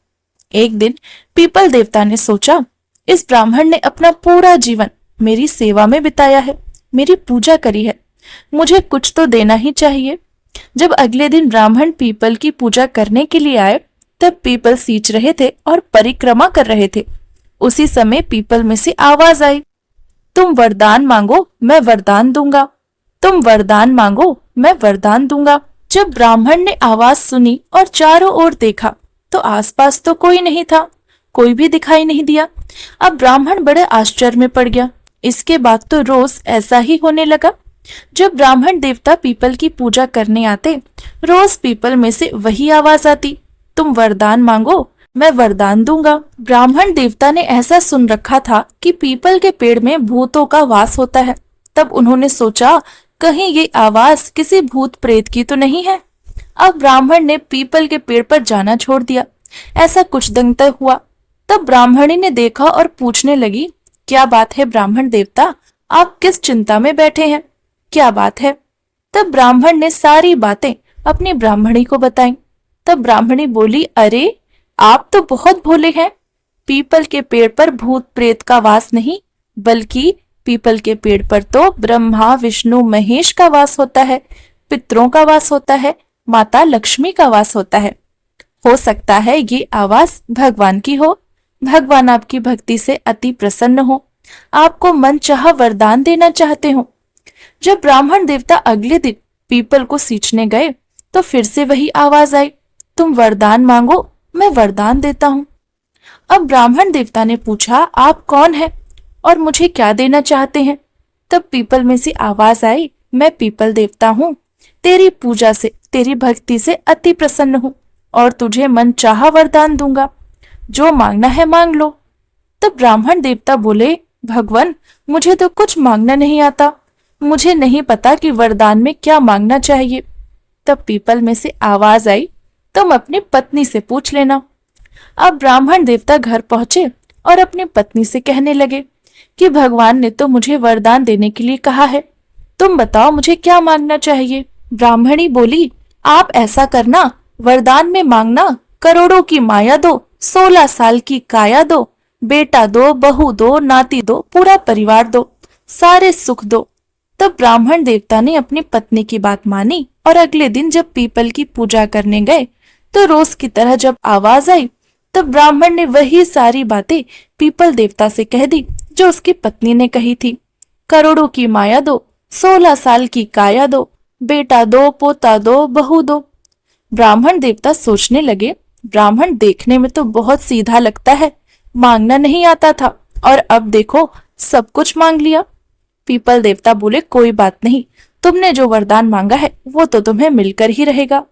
एक दिन पीपल देवता ने सोचा, इस ब्राह्मण ने अपना पूरा जीवन मेरी सेवा में बिताया है, मेरी पूजा करी है, मुझे कुछ तो देना ही चाहिए। जब अगले दिन ब्राह्मण पीपल की पूजा करने के लिए आए तब पीपल सींच रहे थे और परिक्रमा कर रहे थे। उसी समय पीपल में से आवाज आई, तुम वरदान मांगो मैं वरदान दूंगा, तुम वरदान मांगो मैं वरदान दूंगा। जब ब्राह्मण ने आवाज सुनी और चारों ओर देखा तो आसपास तो कोई नहीं था, कोई भी दिखाई नहीं दिया। अब ब्राह्मण बड़े आश्चर्य में पड़ गया। इसके बाद तो रोज ऐसा ही होने लगा। जब ब्राह्मण देवता पीपल की पूजा करने आते, रोज पीपल में से वही आवाज आती, तुम वरदान मांगो मैं वरदान दूंगा। ब्राह्मण देवता ने ऐसा सुन रखा था कि पीपल के पेड़ में भूतों का वास होता है। तब उन्होंने सोचा, कहीं ये आवाज किसी भूत प्रेत की तो नहीं है। अब ब्राह्मण ने पीपल के पेड़ पर जाना छोड़ दिया। ऐसा कुछ दिन तक हुआ। तब ब्राह्मणी ने देखा और पूछने लगी, क्या बात है ब्राह्मण देवता, आप किस चिंता में बैठे हैं, क्या बात है? तब ब्राह्मण ने सारी बातें अपनी ब्राह्मणी को बताई। तब ब्राह्मणी बोली, अरे आप तो बहुत भोले हैं। पीपल के पेड़ पर भूत प्रेत का वास नहीं, बल्कि पीपल के पेड़ पर तो ब्रह्मा विष्णु महेश का वास होता है, पितरों का वास होता है, माता लक्ष्मी का वास होता है। हो सकता है ये आवाज भगवान की हो। भगवान आपकी भक्ति से अति प्रसन्न हो, आपको मनचाहा वरदान देना चाहते हो। जब ब्राह्मण देवता अगले दिन पीपल को सींचने गए तो फिर से वही आवाज आई, तुम वरदान मांगो मैं वरदान देता हूँ। अब ब्राह्मण देवता ने पूछा, आप कौन हैं और मुझे क्या देना चाहते हैं? तब पीपल में से आवाज आई, मैं पीपल देवता हूँ, तेरी पूजा से तेरी भक्ति से अति प्रसन्न हूँ और तुझे मन चाहा वरदान दूंगा। जो मांगना है मांग लो। तब ब्राह्मण देवता बोले, भगवान, मुझे तो कुछ मांगना नहीं आता, मुझे नहीं पता कि वरदान में क्या मांगना चाहिए। तब पीपल में से आवाज आई, तुम अपनी पत्नी से पूछ लेना। अब ब्राह्मण देवता घर पहुंचे और अपनी पत्नी से कहने लगे कि भगवान ने तो मुझे वरदान देने के लिए कहा है, तुम बताओ मुझे क्या मांगना चाहिए। ब्राह्मणी बोली, आप ऐसा करना, वरदान में मांगना, करोड़ों की माया दो, 16 साल की काया दो, बेटा दो, बहू दो, नाती दो, पूरा परिवार दो, सारे सुख दो। तब ब्राह्मण देवता ने अपनी पत्नी की बात मानी और अगले दिन जब पीपल की पूजा करने गए तो रोज की तरह जब आवाज आई तब ब्राह्मण ने वही सारी बातें पीपल देवता से कह दी जो उसकी पत्नी ने कही थी। करोड़ों की माया दो, 16 साल की काया दो, बेटा दो, पोता दो, बहू दो। ब्राह्मण देवता सोचने लगे, ब्राह्मण देखने में तो बहुत सीधा लगता है, मांगना नहीं आता था और अब देखो सब कुछ मांग लिया। पीपल देवता बोले, कोई बात नहीं, तुमने जो वरदान मांगा है वो तो तुम्हें मिलकर ही रहेगा।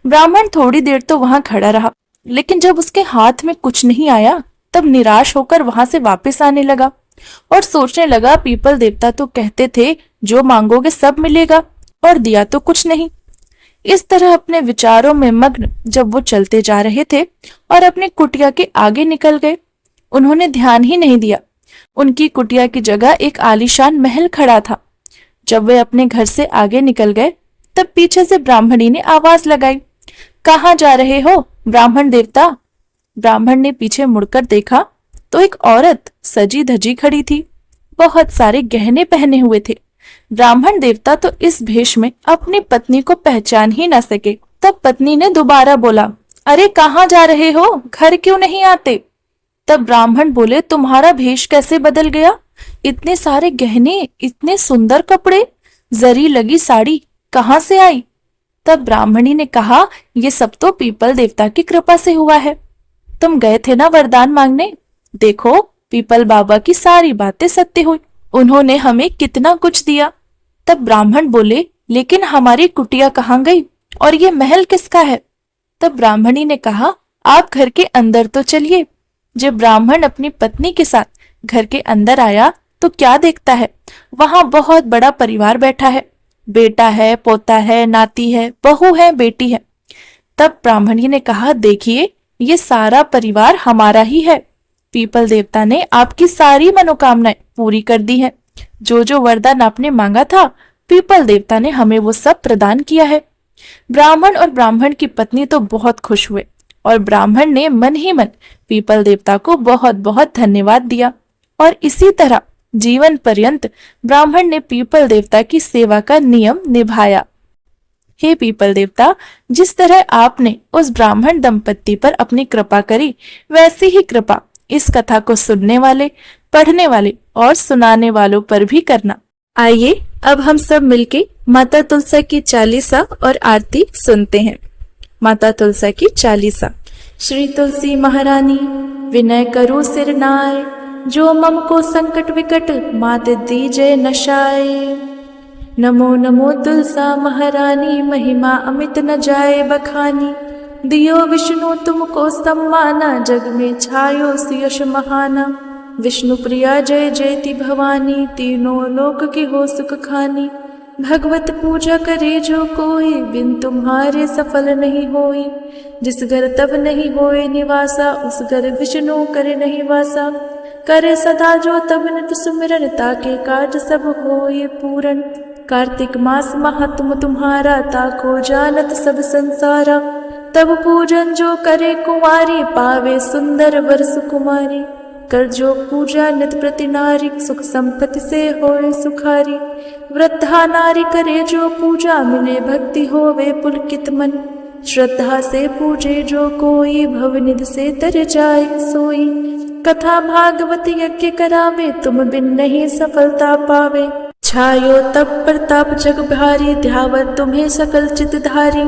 ब्राह्मण थोड़ी देर तो वहां खड़ा रहा, लेकिन जब उसके हाथ में कुछ नहीं आया तब निराश होकर वहां से वापस आने लगा और सोचने लगा, पीपल देवता तो कहते थे जो मांगोगे सब मिलेगा और दिया तो कुछ नहीं। इस तरह अपने विचारों में मग्न जब वो चलते जा रहे थे और अपनी कुटिया के आगे निकल गए, उन्होंने ध्यान ही नहीं दिया। उनकी कुटिया की जगह एक आलीशान महल खड़ा था। जब वे अपने घर से आगे निकल गए तब पीछे से ब्राह्मणी ने आवाज लगाई, कहाँ जा रहे हो ब्राह्मण देवता। ब्राह्मण ने पीछे मुड़कर देखा तो एक औरत सजी धजी खड़ी थी, बहुत सारे गहने पहने हुए थे। ब्राह्मण देवता तो इस भेष में अपनी पत्नी को पहचान ही न सके। तब पत्नी ने दोबारा बोला, अरे कहाँ जा रहे हो, घर क्यों नहीं आते। तब ब्राह्मण बोले, तुम्हारा भेष कैसे बदल गया, इतने सारे गहने, इतने सुंदर कपड़े, जरी लगी साड़ी कहाँ से आई। तब ब्राह्मणी ने कहा, ये सब तो पीपल देवता की कृपा से हुआ है, तुम गए थे ना वरदान मांगने, देखो पीपल बाबा की सारी बातें सत्य हुई, उन्होंने हमें कितना कुछ दिया। तब ब्राह्मण बोले, लेकिन हमारी कुटिया कहाँ गई और ये महल किसका है। तब ब्राह्मणी ने कहा, आप घर के अंदर तो चलिए। जब ब्राह्मण अपनी पत्नी के साथ घर के अंदर आया तो क्या देखता है, वहां बहुत बड़ा परिवार बैठा है, बेटा है, पोता है, नाती है, बहू है, बेटी है। तब ब्राह्मणी ने कहा, देखिए ये सारा परिवार हमारा ही है, पीपल देवता ने आपकी सारी मनोकामनाएं पूरी कर दी है, जो जो वरदान आपने मांगा था पीपल देवता ने हमें वो सब प्रदान किया है। ब्राह्मण और ब्राह्मण की पत्नी तो बहुत खुश हुए और ब्राह्मण ने मन ही मन पीपल देवता को बहुत बहुत धन्यवाद दिया और इसी तरह जीवन पर्यंत ब्राह्मण ने पीपल देवता की सेवा का नियम निभाया। हे पीपल देवता, जिस तरह आपने उस ब्राह्मण दंपत्ति पर अपनी कृपा करी, वैसी ही कृपा इस कथा को सुनने वाले, पढ़ने वाले और सुनाने वालों पर भी करना। आइए अब हम सब मिलके माता तुलसा की चालीसा और आरती सुनते हैं। माता तुलसा की चालीसा। श्री तुलसी महारानी विनय करो सिर नाय, जो मम को संकट विकट मात दीजय नशाए। नमो नमो तुलसा महारानी, महिमा अमित न जाए बखानी, दियो विष्णु तुमको सम्माना, जग में छायो यश महाना। विष्णु प्रिया जय जयति भवानी, तीनों लोक की हो सुख खानी। भगवत पूजा करे जो कोई, बिन तुम्हारे सफल नहीं होई। जिस घर तब नहीं होए निवासा, उस घर विष्णु करे नहीं वासा। करे सदा जो तब नित सुमिरन, ताके काज सब होए पूरन। कार्तिक मास महात्म तुम्हारा, ताको जानत सब संसारा। तब पूजन जो करे कुंवारी, पावे सुंदर वर सुकुमारी। कर जो पूजा नित प्रति नारी, सुख संपत्ति से होए सुखारी। वृद्धा नारी करे जो पूजा, मिले भक्ति होवे पुलकित मन। श्रद्धा से पूजे जो कोई, भवनिधि से तर जाए सोई। कथा भागवत यज्ञ करावे, तुम बिन नहीं सफलता पावे। छायो तप प्रताप जग भारी, ध्यावत तुम्हें सकल चित धारी।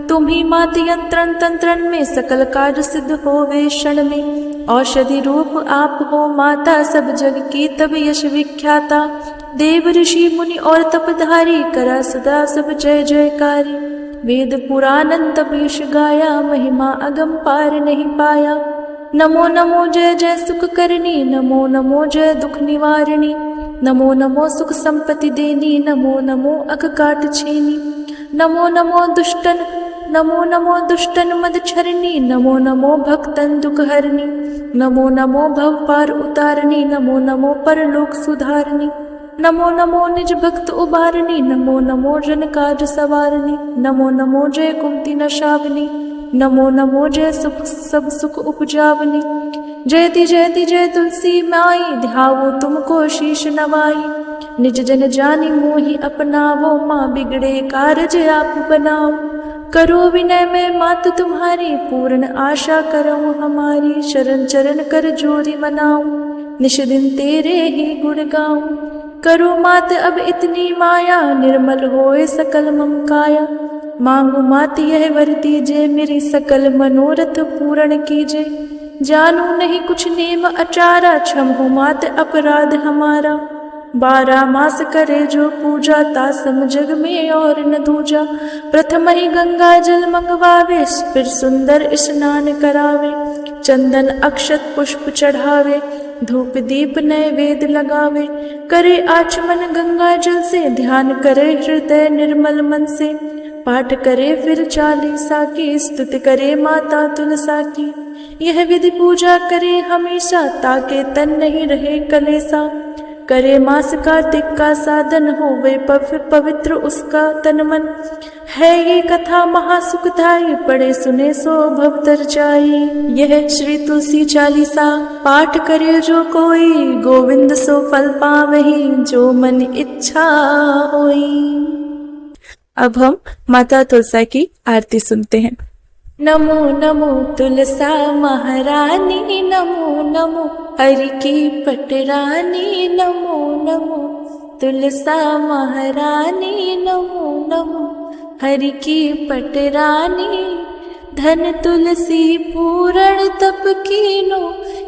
तुम ही मात यंत्रन तंत्रन में, सकल कार्य सिद्ध होवे क्षण में। औषधि रूप आप हो माता, सब जग की तब यश विख्याता। देव ऋषि मुनि और तपधारी, करा सदा सब जय जयकारी। वेद पुराण तप यश गाया, महिमा अगम पार नहीं पाया। नमो नमो जय जय सुख करनी, नमो नमो जय दुख निवारणी, नमो नमो सुख संपत्ति देनी, नमो नमो अघ काट छेनी, नमो नमो दुष्टन, नमो नमो दुष्टन मद छरणी, नमो नमो भक्तन दुख हरणी, नमो नमो भव पार उतारणी, नमो नमो परलोक सुधारणी, नमो नमो निज भक्त उबारणी, नमो नमो जन काज सवारणी, नमो नमो जय कुंती नशावनी, नमो नमो जय सुख सब सुख उपजावनी, जयति जयति जय तुलसी माई, ध्यावो तुमको शीश नवाई, निज जन जानी मोहि अपनावो, माँ बिगड़े कारज आप बनाओ, करो विनय में मात तुम्हारी, पूर्ण आशा करो हमारी, शरण चरण कर जोरी मनाओ, निश दिन तेरे ही गुण गाऊं, करो मात अब इतनी माया, निर्मल होए सकल मम काया, मांगो मात यह वर दीजे, मेरी सकल मनोरथ पूर्ण कीजे, जानू नहीं कुछ नेम अचारा, क्षम हो मात अपराध हमारा, 12 मास करे जो पूजा, तासम जग में और न दूजा, प्रथम ही गंगा जल मंगवावे, फिर सुंदर स्नान करावे, चंदन अक्षत पुष्प चढ़ावे, धूप दीप नैवेद्य लगावे, करे आचमन गंगा जल से, ध्यान करे हृदय निर्मल मन से, पाठ करे फिर 40 की, स्तुति करे माता तुलसा की, यह विधि पूजा करे हमेशा, ताके तन नहीं रहे कलेसा, करे मास कार्तिक का साधन, होवे पवित्र उसका तन मन, है ये कथा महासुखदायी, पढ़े सुने सो भव तर जाई, यह श्री तुलसी चालीसा, पाठ करे जो कोई, गोविंद सो फल पावही, जो मन इच्छा होई। अब हम माता तुलसा की आरती सुनते हैं। नमो नमो तुलसा महारानी, नमो नमो हरि की पटरानी, नमो नमो तुलसा महारानी, नमो नमो हरि की पटरानी, धन तुलसी पूरण तप कीनो,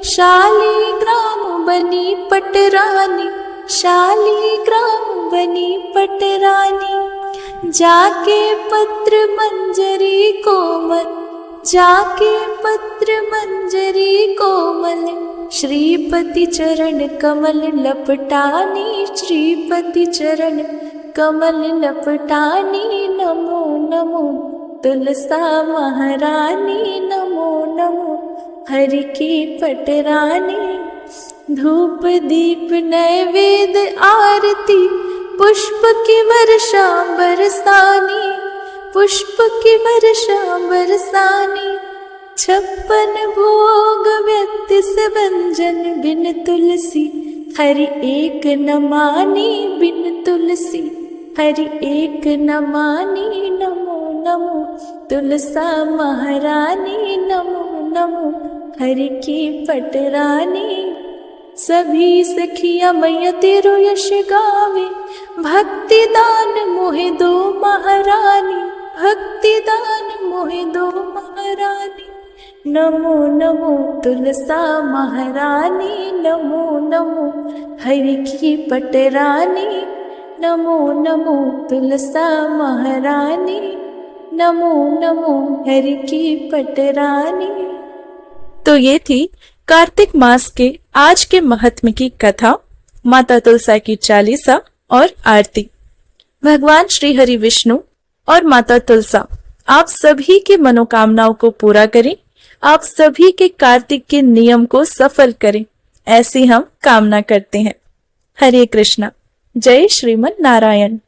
शालिग्राम बनी पटरानी, शालिग्राम बनी पटरानी, जाके पत्र मंजरी कोमल, जाके पत्र मंजरी कोमल, श्रीपति चरण कमल लपटानी, श्रीपति चरण कमल लपटानी, नमो नमो तुलसा महारानी, नमो नमो हरि की पटरानी, धूप दीप नैवेद्य आरती, पुष्प की वर्षा बरसानी, पुष्प की वर्षा बरसानी, 56 भोग व्यक्ति से व्यंजन, बिन तुलसी हरि एक न मानी, बिन तुलसी हरि एक न मानी, नमो नमो तुलसा महारानी, नमो नमो हरि की पटरानी, सभी सखिया मैया तेरो यश गावे, भक्ति दान मोहे दो महारानी, भक्ति दान मोहे दो महारानी, नमो नमो तुलसा महारानी, नमो नमो हरि की पटरानी, नमो नमो तुलसा महारानी, नमो नमो हरि की पटरानी। तो ये थी कार्तिक मास के आज के महात्म्य की कथा, माता तुलसा की चालीसा और आरती। भगवान श्री हरि विष्णु और माता तुलसा आप सभी की मनोकामनाओं को पूरा करें, आप सभी के कार्तिक के नियम को सफल करें, ऐसी हम कामना करते हैं। हरे कृष्णा। जय श्रीमन नारायण।